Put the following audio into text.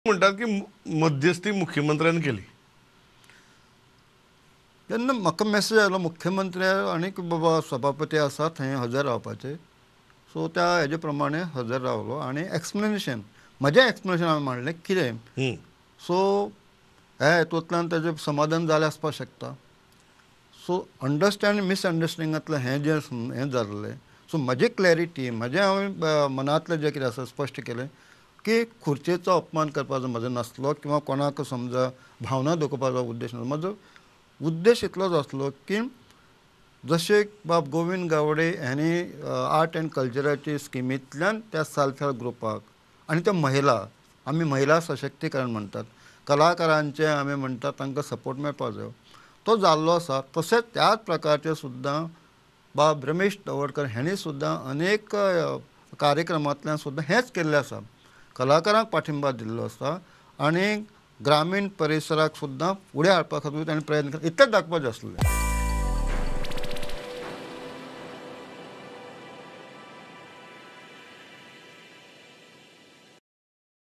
म्हणतात की मध्यस्थी मुख्यमंत्र्यांनी केली. तेन्ना म्हाका मॅसेज आयलो मुख्यमंत्री आनीक बाबा सभापती आसा थंय हजर रावपाचे. सो त्या हेजे प्रमाणे हजर रावलो आनी एक्सप्लेनेशन म्हजें एक्सप्लेनेशन हांवें मांडलें कितें. सो ह्या हेतूंतल्यान ताजें समाधान जालें आसपाक शकता. सो अंडरस्टँड मिसअंडरस्टँडिंगांतलें हें जें हें जाल्लें. सो म्हजी क्लॅरिटी म्हजें हांवें मनांतलें जें कितें आसा स्पश्ट केलें की खुर्चेचो अपमान करपाचो म्हजो नासलो किंवा कोणाक समजा भावना दुखोवपाचो उद्देश नासलो. म्हजो उद्देश इतलोच आसलो की जशें बाब गोविंद गावडे हांणी आर्ट एंड कल्चराची स्किमींतल्यान त्या सेल्फ हेल्प ग्रुपाक आनी त्या महिला आमी महिला सशक्तीकरण म्हणटात कलाकारांचे आमी म्हणटात तांकां सपोर्ट मेळपाक जाय तो जाल्लो आसा. तशेंच त्याच प्रकारचे सुद्दां बाब रमेश तवडकर हांणी सुद्दां अनेक कार्यक्रमांतल्यान सुद्दां हेंच केल्लें आसा. कलाकारांक पाठिंबा दिल्लो आसा आनी ग्रामीण परिसराक सुद्दां फुडें हाडपा खातीर ताणें प्रयत्न केले. इतलेंच दाखोवपाचें आसलें.